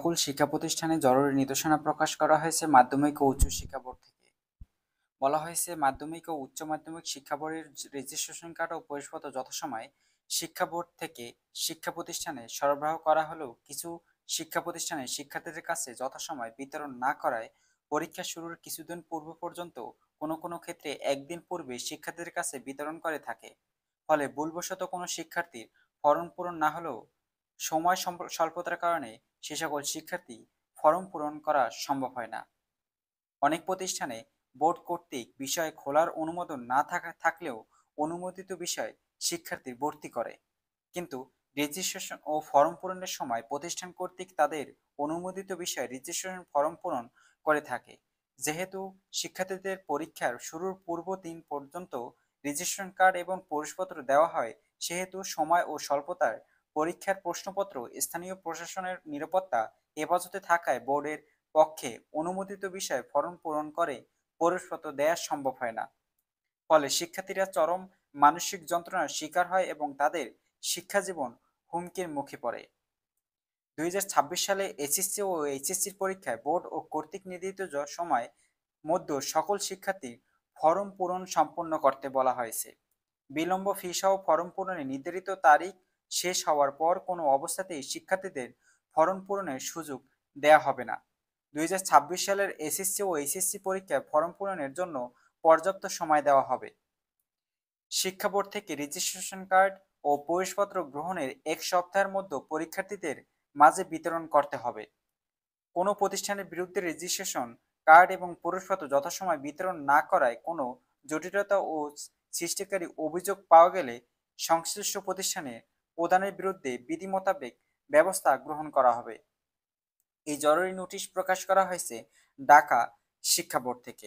সকল শিক্ষা প্রতিষ্ঠানে জরুরি নির্দেশনা প্রকাশ করা হয়েছে মাধ্যমিক ও উচ্চ শিক্ষা বোর্ড থেকে। বলা হয়েছে, মাধ্যমিক ও উচ্চ মাধ্যমিক শিক্ষা বোর্ডের রেজিস্ট্রেশন কার্ড ও বহিষ্পত্র যথাসময়ে শিক্ষা বোর্ড থেকে শিক্ষা প্রতিষ্ঠানে সরবরাহ করা হলেও কিছু শিক্ষা প্রতিষ্ঠানে শিক্ষার্থীদের কাছে যথাসময়ে বিতরণ না করায় পরীক্ষা শুরুর কিছুদিন পূর্ব পর্যন্ত কোনো কোনো ক্ষেত্রে একদিন পূর্বে শিক্ষার্থীদের কাছে বিতরণ করে থাকে। ফলে ভুলবশত কোনো শিক্ষার্থীর ফরম পূরণ না হলেও সময় স্বল্পতার কারণে সে সকল শিক্ষার্থী ফরম পূরণ করা সম্ভব হয় না। অনেক প্রতিষ্ঠানে বোর্ড কর্তৃক বিষয় খোলার অনুমোদন না থাকলেও অনুমোদিত বিষয় শিক্ষার্থী ভর্তি করে, কিন্তু রেজিস্ট্রেশন ও ফরম পূরণের সময় প্রতিষ্ঠান কর্তৃক তাদের অনুমোদিত বিষয় রেজিস্ট্রেশন ফরম পূরণ করে থাকে। যেহেতু শিক্ষার্থীদের পরীক্ষার শুরুর পূর্ব দিন পর্যন্ত রেজিস্ট্রেশন কার্ড এবং প্রবেশপত্র দেওয়া হয়, সেহেতু সময় ও স্বল্পতার পরীক্ষার প্রশ্নপত্র স্থানীয় প্রশাসনের নিরাপত্তা হেফাজতে থাকায় বোর্ডের পক্ষে অনুমোদিত বিষয়ে ফরম পূরণ করে প্রবেশপত্র দেওয়া সম্ভব হয় না। ফলে শিক্ষার্থীরা চরম মানসিক যন্ত্রণার শিকার হয় এবং তাদের শিক্ষাজীবন হুমকির মুখে পড়ে। 2026 সালে এসএসসি ও এইচএসসির পরীক্ষায় বোর্ড ও কর্তৃক নির্ধারিত সময় মধ্যে সকল শিক্ষার্থী ফরম পূরণ সম্পন্ন করতে বলা হয়েছে। বিলম্ব ফি সহ ফরম পূরণের নির্ধারিত তারিখ শেষ হওয়ার পর কোনো অবস্থাতেই শিক্ষার্থীদের ফরম পূরণের সুযোগ দেওয়া হবে না। 2026 সালের এসএসসি ও এইচএসসি পরীক্ষায় ফরম পূরণের জন্য পর্যাপ্ত সময় দেওয়া হবে। শিক্ষা বোর্ড থেকে রেজিস্ট্রেশন কার্ড ও প্রবেশপত্র গ্রহণের 1 সপ্তাহের মধ্যে পরীক্ষার্থীদের মাঝে বিতরণ করতে হবে। কোনো প্রতিষ্ঠানের বিরুদ্ধে রেজিস্ট্রেশন কার্ড এবং প্রবেশপত্র যথাসময়ে বিতরণ না করায় কোনো জটিলতা ও সৃষ্টিকারী অভিযোগ পাওয়া গেলে সংশ্লিষ্ট প্রতিষ্ঠানের প্রধানের বিরুদ্ধে বিধি মোতাবেক ব্যবস্থা গ্রহণ করা হবে। এই জরুরি নোটিশ প্রকাশ করা হয়েছে ঢাকা শিক্ষা বোর্ড থেকে।